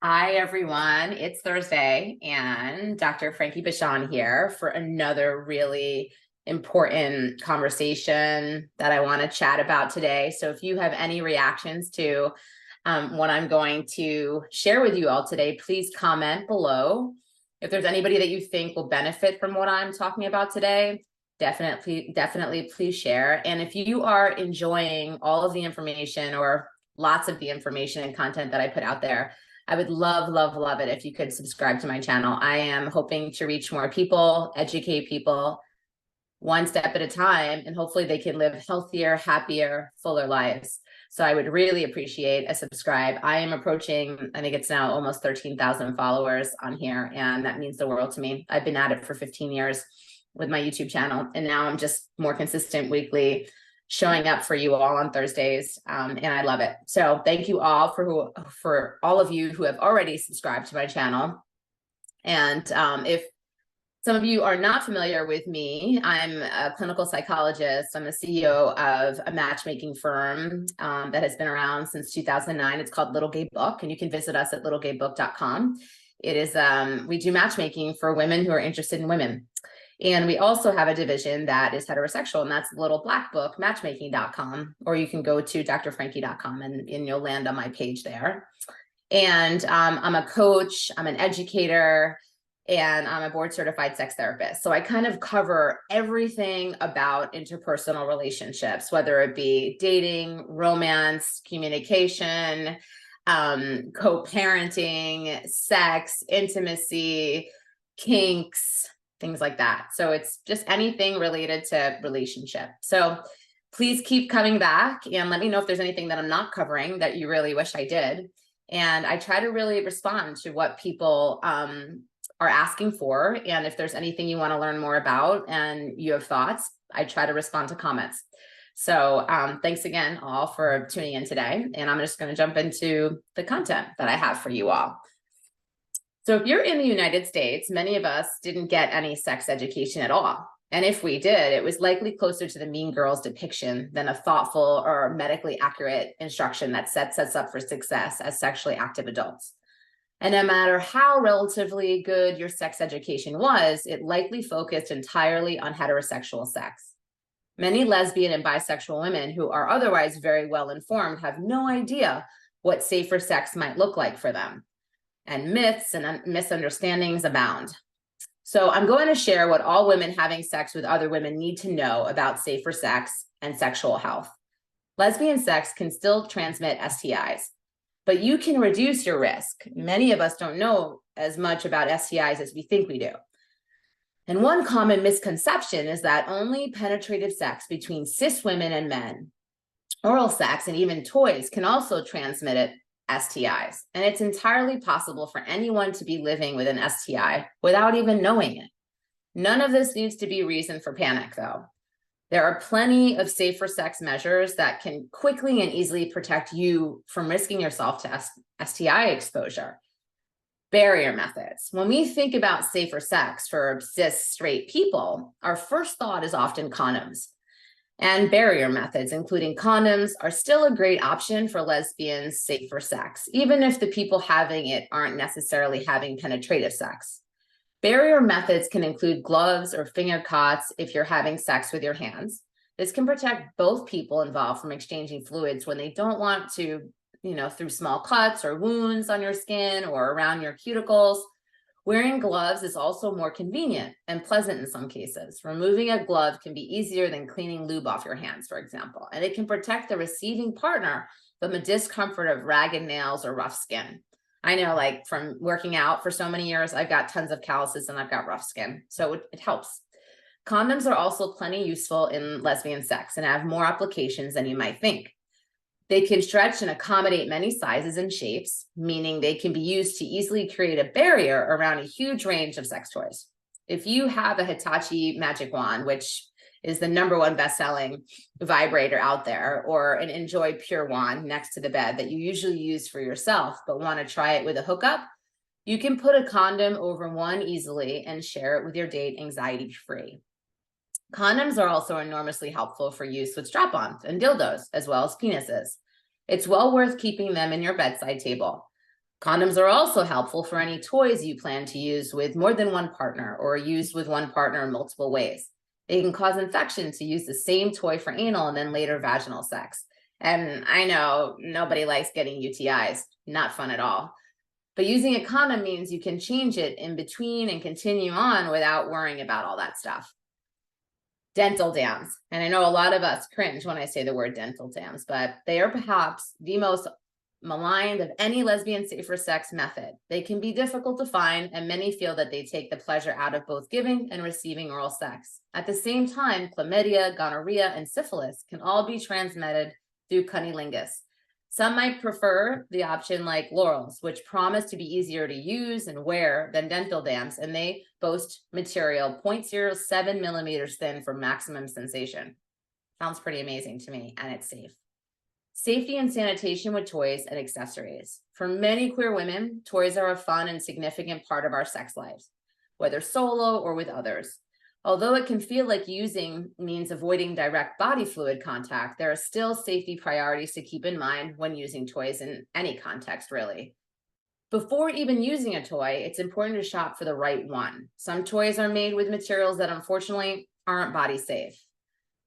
Hi, everyone. It's Thursday, and Dr. Frankie here for another really important conversation that I want to chat about today. So if you have any reactions to what I'm going to share with you all today, please comment below. If there's anybody that you think will benefit from what I'm talking about today, definitely please share. And if you are enjoying all of the information or lots of the information and content that I put out there, I would love it if you could subscribe to my channel. I am hoping to reach more people, educate people one step at a time, and hopefully they can live healthier, happier, fuller lives. So I would really appreciate a subscribe. I am approaching, I think it's now almost 13,000 followers on here, and that means the world to me. I've been at it for 15 years with my YouTube channel, and now I'm just more consistent weekly, showing up for you all on Thursdays, and I love it. So thank you all for all of you who have already subscribed to my channel. And if some of you are not familiar with me, I'm a clinical psychologist. I'm the CEO of a matchmaking firm that has been around since 2009. It's called Little Gay Book, and you can visit us at littlegaybook.com. It is, we do matchmaking for women who are interested in women. And we also have a division that is heterosexual, and that's Little Black Book, matchmaking.com, or you can go to drfrankie.com and you'll land on my page there. And I'm a coach, I'm an educator, and I'm a board certified sex therapist. So I kind of cover everything about interpersonal relationships, whether it be dating, romance, communication, co-parenting, sex, intimacy, kinks, things like that. So it's just anything related to relationship. So please keep coming back and let me know if there's anything that I'm not covering that you really wish I did. And I try to really respond to what people are asking for. And if there's anything you want to learn more about and you have thoughts, I try to respond to comments. So thanks again all for tuning in today. And I'm just going to jump into the content that I have for you all. So if you're in the United States, many of us didn't get any sex education at all. And if we did, it was likely closer to the Mean Girls depiction than a thoughtful or medically accurate instruction that sets us up for success as sexually active adults. And no matter how relatively good your sex education was, it likely focused entirely on heterosexual sex. Many lesbian and bisexual women who are otherwise very well informed have no idea what safer sex might look like for them. And myths and misunderstandings abound. So I'm going to share what all women having sex with other women need to know about safer sex and sexual health. Lesbian sex can still transmit STIs, but you can reduce your risk. Many of us don't know as much about STIs as we think we do. And one common misconception is that only penetrative sex between cis women and men, oral sex, and even toys can also transmit it. STIs. And it's entirely possible for anyone to be living with an STI without even knowing it. None of this needs to be reason for panic, though. There are plenty of safer sex measures that can quickly and easily protect you from risking yourself to STI exposure. Barrier methods. When we think about safer sex for cis straight people, our first thought is often condoms. And barrier methods, including condoms, are still a great option for lesbians' safer sex, even if the people having it aren't necessarily having penetrative sex. Barrier methods can include gloves or finger cots if you're having sex with your hands. This can protect both people involved from exchanging fluids when they don't want to, through small cuts or wounds on your skin or around your cuticles. Wearing gloves is also more convenient and pleasant in some cases. Removing a glove can be easier than cleaning lube off your hands, for example, and it can protect the receiving partner from the discomfort of ragged nails or rough skin. I know, like from working out for so many years, I've got tons of calluses and I've got rough skin, so it helps. Condoms are also plenty useful in lesbian sex and have more applications than you might think. They can stretch and accommodate many sizes and shapes, meaning they can be used to easily create a barrier around a huge range of sex toys. If you have a Hitachi magic wand, which is the #1 best-selling vibrator out there, or an Enjoy Pure wand next to the bed that you usually use for yourself but want to try it with a hookup, you can put a condom over one easily and share it with your date anxiety-free. Condoms are also enormously helpful for use with strap-ons and dildos, as well as penises. It's well worth keeping them in your bedside table. Condoms are also helpful for any toys you plan to use with more than one partner or used with one partner in multiple ways. They can cause infection to use the same toy for anal and then later vaginal sex. And I know nobody likes getting UTIs, not fun at all. But using a condom means you can change it in between and continue on without worrying about all that stuff. Dental dams. And I know a lot of us cringe when I say the word dental dams, but they are perhaps the most maligned of any lesbian safer sex method. They can be difficult to find, and many feel that they take the pleasure out of both giving and receiving oral sex. At the same time, chlamydia, gonorrhea, and syphilis can all be transmitted through cunnilingus. Some might prefer the option like Laurel's, which promise to be easier to use and wear than dental dams, and they boast material 0.07 millimeters thin for maximum sensation. Sounds pretty amazing to me, and it's safe. Safety and sanitation with toys and accessories. For many queer women, toys are a fun and significant part of our sex lives, whether solo or with others. Although it can feel like using means avoiding direct body fluid contact, there are still safety priorities to keep in mind when using toys in any context, really. Before even using a toy, it's important to shop for the right one. Some toys are made with materials that unfortunately aren't body safe.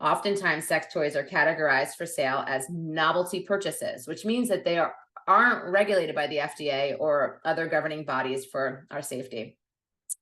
Oftentimes, sex toys are categorized for sale as novelty purchases, which means that they aren't regulated by the FDA or other governing bodies for our safety.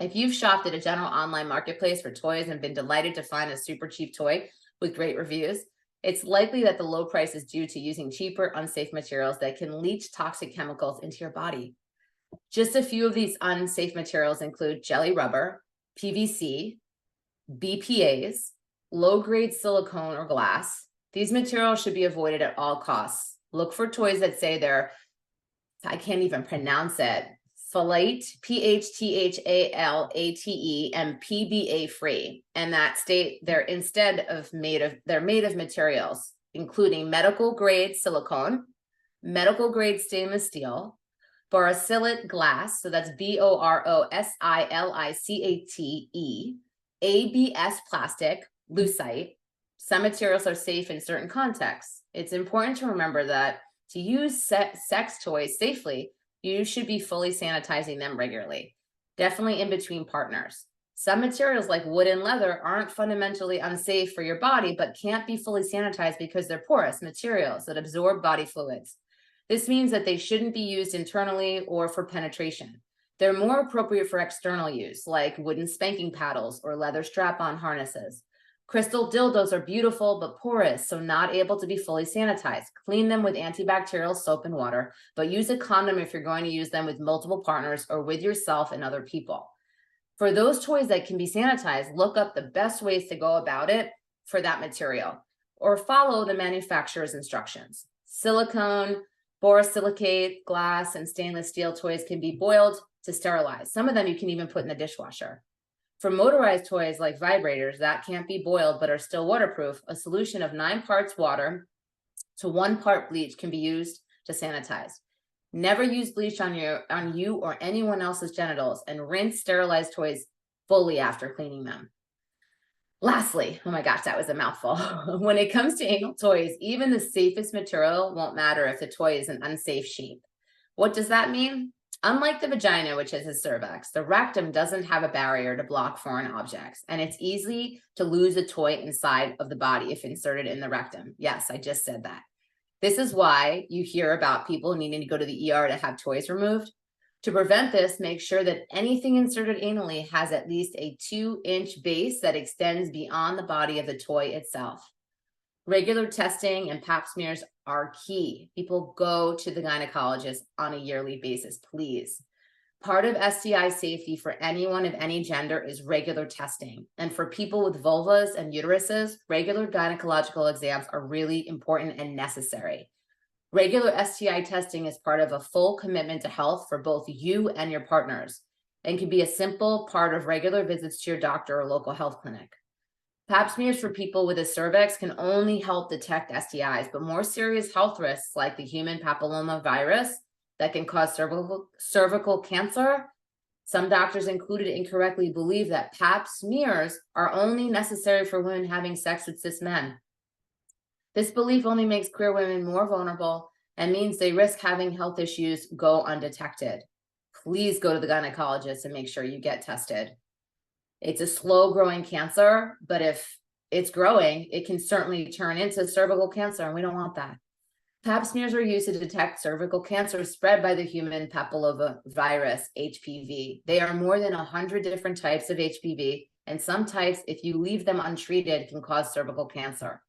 If you've shopped at a general online marketplace for toys and been delighted to find a super cheap toy with great reviews, it's likely that the low price is due to using cheaper, unsafe materials that can leach toxic chemicals into your body. Just a few of these unsafe materials include jelly rubber, PVC, BPAs, low-grade silicone or glass. These materials should be avoided at all costs. Look for toys that say they're, I can't even pronounce it, phthalate, PHTHALATE, and PBA free, and that state they're made of materials including medical grade silicone, medical grade stainless steel, borosilicate glass, so that's BOROSILICATE, ABS plastic, lucite. Some materials are safe in certain contexts. It's important to remember that to use sex toys safely, you should be fully sanitizing them regularly, definitely in between partners. Some materials like wood and leather aren't fundamentally unsafe for your body, but can't be fully sanitized because they're porous materials that absorb body fluids. This means that they shouldn't be used internally or for penetration. They're more appropriate for external use, like wooden spanking paddles or leather strap-on harnesses. Crystal dildos are beautiful but porous, so not able to be fully sanitized. Clean them with antibacterial soap and water, but use a condom if you're going to use them with multiple partners or with yourself and other people. For those toys that can be sanitized, look up the best ways to go about it for that material, or follow the manufacturer's instructions. Silicone, borosilicate, glass, and stainless steel toys can be boiled to sterilize. Some of them you can even put in the dishwasher. For motorized toys like vibrators that can't be boiled but are still waterproof, a solution of 9 parts water to 1 part bleach can be used to sanitize. Never use bleach on you or anyone else's genitals, and rinse sterilized toys fully after cleaning them. Lastly, oh my gosh, that was a mouthful. When it comes to anal toys, even the safest material won't matter if the toy is an unsafe shape. What does that mean? Unlike the vagina, which is a cervix, the rectum doesn't have a barrier to block foreign objects, and it's easy to lose a toy inside of the body if inserted in the rectum. Yes, I just said that. This is why you hear about people needing to go to the ER to have toys removed. To prevent this, make sure that anything inserted anally has at least a 2-inch base that extends beyond the body of the toy itself. Regular testing and pap smears are key. People go to the gynecologist on a yearly basis, please. Part of STI safety for anyone of any gender is regular testing. And for people with vulvas and uteruses, regular gynecological exams are really important and necessary. Regular STI testing is part of a full commitment to health for both you and your partners, and can be a simple part of regular visits to your doctor or local health clinic. Pap smears for people with a cervix can only help detect STIs, but more serious health risks like the human papilloma virus that can cause cervical cancer. Some doctors, included incorrectly, believe that pap smears are only necessary for women having sex with cis men. This belief only makes queer women more vulnerable and means they risk having health issues go undetected. Please go to the gynecologist and make sure you get tested. It's a slow growing cancer, but if it's growing, it can certainly turn into cervical cancer, and we don't want that. Pap smears are used to detect cervical cancer spread by the human papillomavirus, HPV. They are more than 100 different types of HPV, and some types, if you leave them untreated, can cause cervical cancer.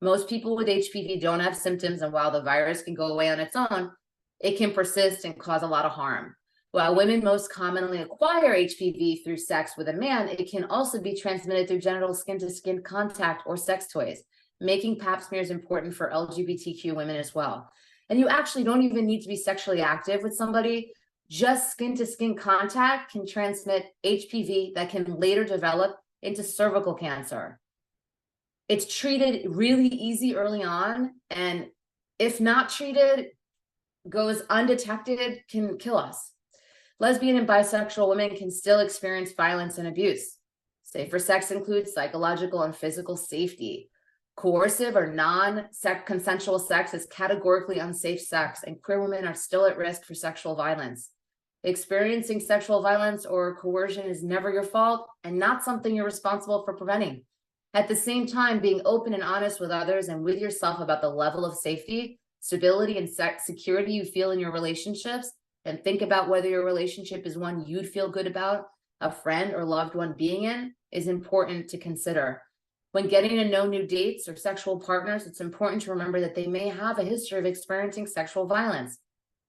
Most people with HPV don't have symptoms, and while the virus can go away on its own, it can persist and cause a lot of harm. While women most commonly acquire HPV through sex with a man, it can also be transmitted through genital skin-to-skin contact or sex toys, making pap smears important for LGBTQ women as well. And you actually don't even need to be sexually active with somebody. Just skin-to-skin contact can transmit HPV that can later develop into cervical cancer. It's treated really easy early on, and if not treated, goes undetected, can kill us. Lesbian and bisexual women can still experience violence and abuse. Safer sex includes psychological and physical safety. Coercive or non-consensual sex is categorically unsafe sex, and queer women are still at risk for sexual violence. Experiencing sexual violence or coercion is never your fault and not something you're responsible for preventing. At the same time, being open and honest with others and with yourself about the level of safety, stability, and security you feel in your relationships, and think about whether your relationship is one you'd feel good about, a friend or loved one being in, is important to consider. When getting to know new dates or sexual partners, it's important to remember that they may have a history of experiencing sexual violence.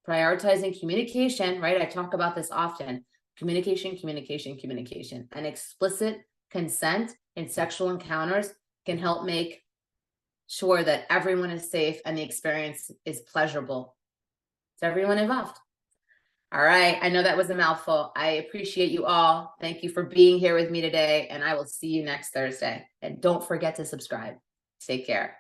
Prioritizing communication, right? I talk about this often. Communication, communication, communication. And explicit consent in sexual encounters can help make sure that everyone is safe and the experience is pleasurable. It's everyone involved. All right. I know that was a mouthful. I appreciate you all. Thank you for being here with me today, and I will see you next Thursday. And don't forget to subscribe. Take care.